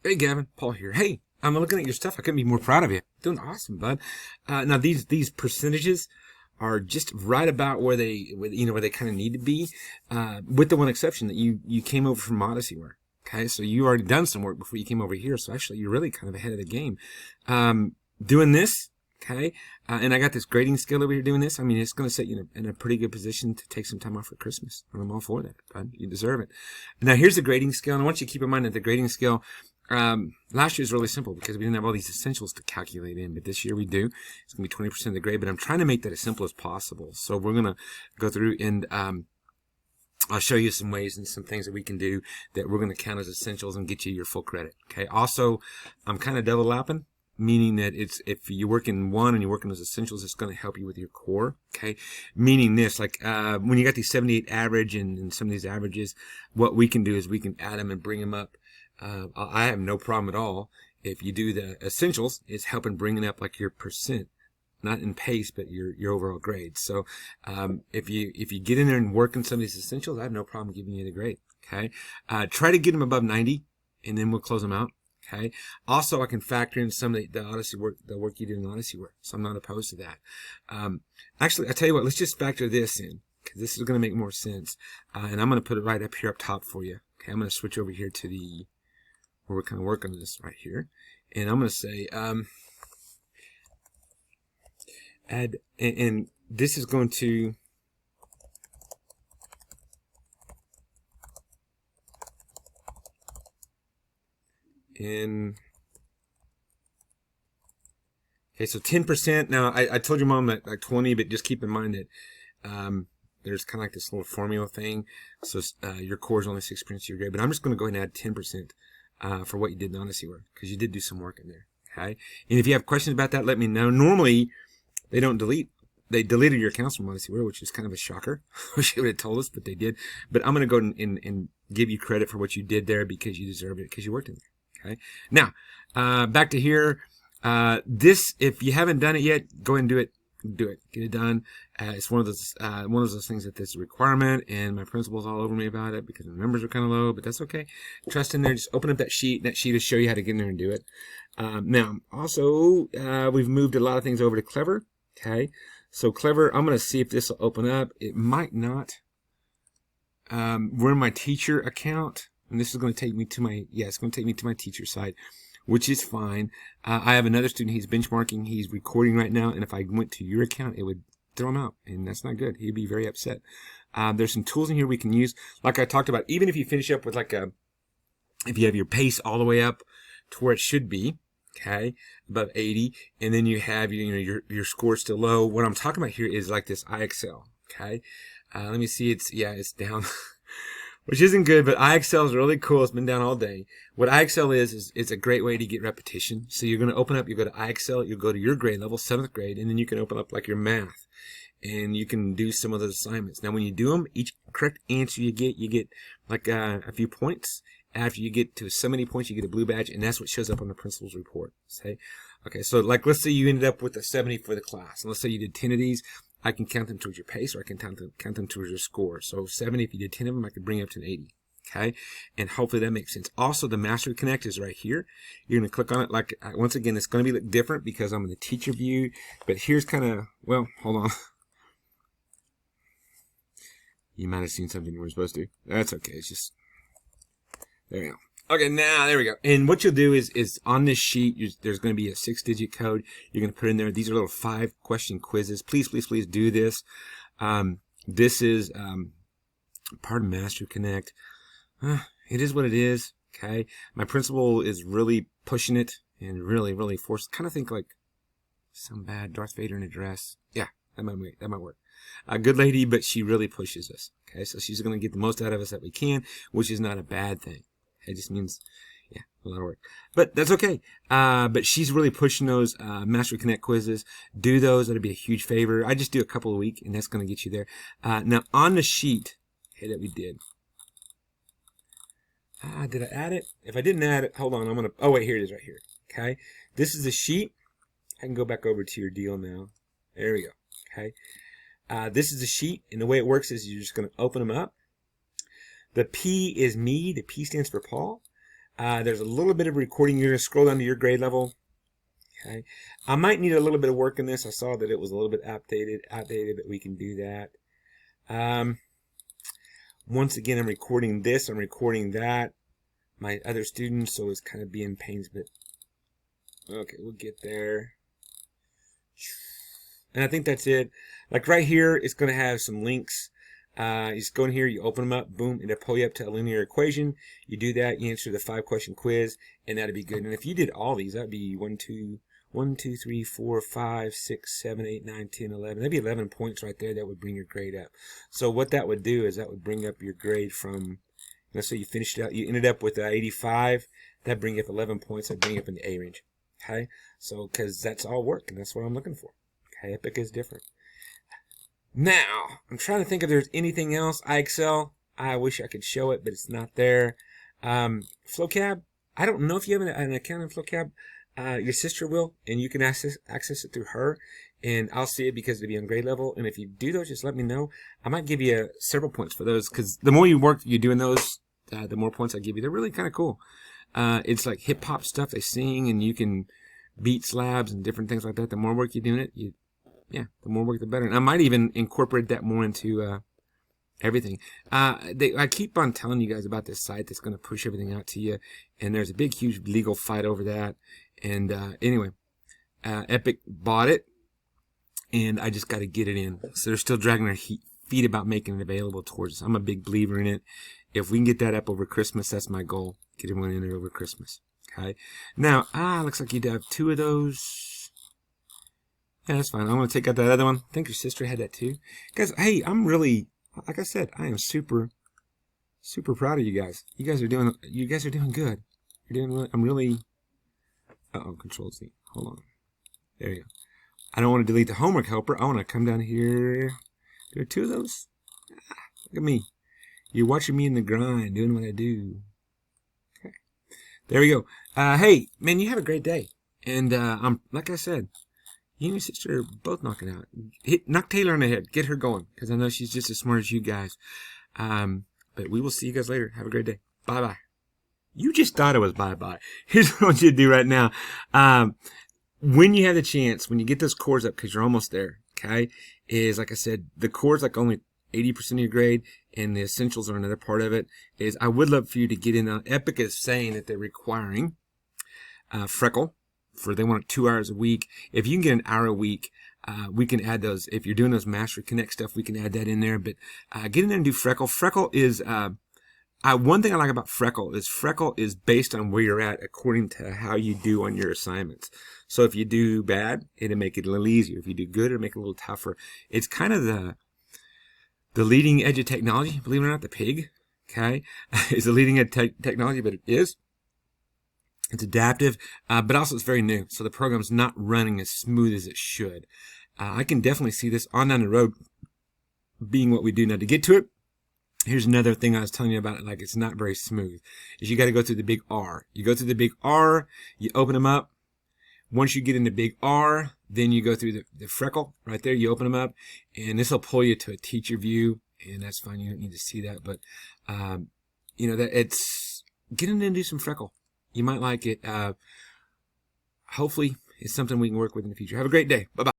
Hey, Gavin, Paul here. Hey, I'm looking at your stuff. I couldn't be more proud of you. Doing awesome, bud. Now these percentages are just right about where they kind of need to be, with the one exception that you came over from Odyssey work. Okay, so you already done some work before you came over here. So actually, you're really kind of ahead of the game. Doing this. Okay, and I got this grading scale over here doing this. I mean, it's going to set you in a pretty good position to take some time off for Christmas. And I'm all for that. Bud. You deserve it. Now, here's the grading scale. And I want you to keep in mind that the grading scale, last year was really simple because we didn't have all these essentials to calculate in, but this year we do. It's going to be 20% of the grade, but I'm trying to make that as simple as possible. So we're going to go through and I'll show you some ways and some things that we can do that we're going to count as essentials and get you your full credit. Okay. Also, I'm kind of double lapping, meaning that it's if you work in one and you work in those essentials, it's going to help you with your core. Okay. Meaning this, like when you got these 78 average and some of these averages, what we can do is we can add them and bring them up. I have no problem at all if you do the essentials. It's helping bringing up like your percent, not in pace, but your overall grade. So if you get in there and work on some of these essentials, I have no problem giving you the grade. Okay, try to get them above 90, and then we'll close them out. Okay. Also, I can factor in some of the Odyssey work, the work you did in Odyssey work. So I'm not opposed to that. Actually, I tell you what, let's just factor this in because this is going to make more sense. And I'm going to put it right up here up top for you. Okay, I'm going to switch over here to the where we're kind of working on this right here, and I'm going to say add, and this is going to okay, so 10%. Now I told your mom that like 20, but just keep in mind that there's kind of like this little formula thing. So your core is only 6% of your grade, but I'm just going to go ahead and add 10%. For what you did in Odyssey work, because you did do some work in there. Okay, and if you have questions about that, let me know. Normally, they don't delete. They deleted your accounts from Odyssey work, which is kind of a shocker. Wish they would have told us, but they did. But I'm going to go and give you credit for what you did there because you deserve it because you worked in there. Okay. Now, back to here. This, if you haven't done it yet, go ahead and do it. Do it. Get it done. It's one of those things that there's a requirement, and my principal's all over me about it because the numbers are kind of low, but that's okay. Trust in there. Just open up that sheet. That sheet will show you how to get in there and do it. Now, also, we've moved a lot of things over to Clever. Okay. So Clever, I'm going to see if this will open up. It might not. We're in my teacher account, and this is going to take me to my, it's going to take me to my teacher site, which is fine. I have another student, he's benchmarking, he's recording right now, and if I went to your account, it would throw him out, and that's not good. He'd be very upset. There's some tools in here we can use, like I talked about, even if you finish up with like if you have your pace all the way up to where it should be, okay, above 80, and then you have, your score still low. What I'm talking about here is like this IXL, okay? Let me see, it's down. Which isn't good, but IXL is really cool. It's been down all day. What IXL is a great way to get repetition. So you're going to open up, you go to IXL, you'll go to your grade level, 7th grade, and then you can open up like your math. And you can do some of those assignments. Now when you do them, each correct answer you get like a few points. After you get to so many points, you get a blue badge, and that's what shows up on the principal's report. Okay, so like let's say you ended up with a 70 for the class. And let's say you did 10 of these. I can count them towards your pace, or I can count them towards your score. So 70, if you did 10 of them, I could bring you up to an 80. Okay, and hopefully that makes sense. Also, the Master Connect is right here. You're going to click on it. Like once again, it's going to be look different because I'm in the teacher view. But here's kind of, well, hold on. You might have seen something you weren't supposed to. That's okay. It's just there you go. Okay, now there we go. And what you'll do is on this sheet, there's going to be a 6-digit code. You're going to put in there. These are little 5-question quizzes. Please, please, please do this. This is part of Master Connect. It is what it is. Okay, my principal is really pushing it and really, really forced. Kind of think like some bad Darth Vader in a dress. Yeah, that might work. A good lady, but she really pushes us. Okay, so she's going to get the most out of us that we can, which is not a bad thing. It just means, a lot of work. But that's okay. But she's really pushing those Master Connect quizzes. Do those. That'd be a huge favor. I just do a couple a week, and that's going to get you there. Now, on the sheet that we did. Did I add it? If I didn't add it, hold on. I'm going to, oh, wait, here it is right here. Okay. This is the sheet. I can go back over to your deal now. There we go. Okay. This is the sheet, and the way it works is you're just going to open them up. The P is me. The P stands for Paul. There's a little bit of recording. You're going to scroll down to your grade level. Okay. I might need a little bit of work in this. I saw that it was a little bit outdated, but we can do that. Once again, I'm recording this. I'm recording that. My other students, so it's kind of being pains, but okay, we'll get there. And I think that's it. Like right here, it's going to have some links. You just go in here, you open them up, boom, it'll pull you up to a linear equation. You do that, you answer the 5-question quiz, and that'll be good. And if you did all these, that'd be 1, 2, 3, 4, 5, 6, 7, 8, 9, 10, 11. That'd be 11 points right there. That would bring your grade up. So what that would do is that would bring up your grade from, let's say you finished out, you ended up with 85. That'd bring you up 11 points. That'd bring you up in the A range. Okay, so because that's all work, and that's what I'm looking for. Okay, Epic is different. Now, I'm trying to think if there's anything else. iExcel, I wish I could show it, but it's not there. FlowCab, I don't know if you have an account in FlowCab. Your sister will, and you can access it through her, and I'll see it because it'll be on grade level. And if you do those, just let me know. I might give you several points for those, because the more you work you doing those, the more points I give you. They're really kind of cool. It's like hip-hop stuff they sing, and you can beat slabs and different things like that. The more work you're doing it, the more work the better. And I might even incorporate that more into everything. I keep on telling you guys about this site that's going to push everything out to you, and there's a big, huge legal fight over that. And anyway, Epic bought it, and I just got to get it in. So they're still dragging their feet about making it available towards us. I'm a big believer in it. If we can get that up over Christmas, that's my goal. Get everyone in there over Christmas. Okay. Now, looks like you'd have 2 of those. Yeah, that's fine. I'm going to take out that other one. I think your sister had that too. Guys, hey, I'm really, like I said, I am super, super proud of you guys. You guys are doing good. You're doing really, I'm really, Control Z. Hold on. There you go. I don't want to delete the homework helper. I want to come down here. There are 2 of those. Look at me. You're watching me in the grind, doing what I do. Okay. There we go. Hey, man, you have a great day. And like I said, you and your sister are both knocking out. Knock Taylor on the head. Get her going, because I know she's just as smart as you guys. But we will see you guys later. Have a great day. Bye-bye. You just thought it was bye-bye. Here's what I want you to do right now. When you have the chance, when you get those cores up, because you're almost there, okay, is, like I said, the cores like only 80% of your grade, and the essentials are another part of it, is I would love for you to get in. Epic is saying that they're requiring Freckle. They want 2 hours a week. If you can get an hour a week, we can add those. If you're doing those Mastery Connect stuff, we can add that in there. But get in there and do Freckle. Freckle is, one thing I like about Freckle is based on where you're at according to how you do on your assignments. So if you do bad, it'll make it a little easier. If you do good, it'll make it a little tougher. It's kind of the leading edge of technology. Believe it or not, the pig, okay, is the leading edge technology, but it is. It's adaptive, but also it's very new. So the program's not running as smooth as it should. I can definitely see this on down the road being what we do. Now, to get to it, here's another thing I was telling you about it, like it's not very smooth, is you got to go through the big R. You go through the big R, you open them up. Once you get into big R, then you go through the Freckle right there. You open them up, and this will pull you to a teacher view, and that's fine. You don't need to see that, but you know that it's get in there and do some Freckle. You might like it. Hopefully, it's something we can work with in the future. Have a great day. Bye-bye.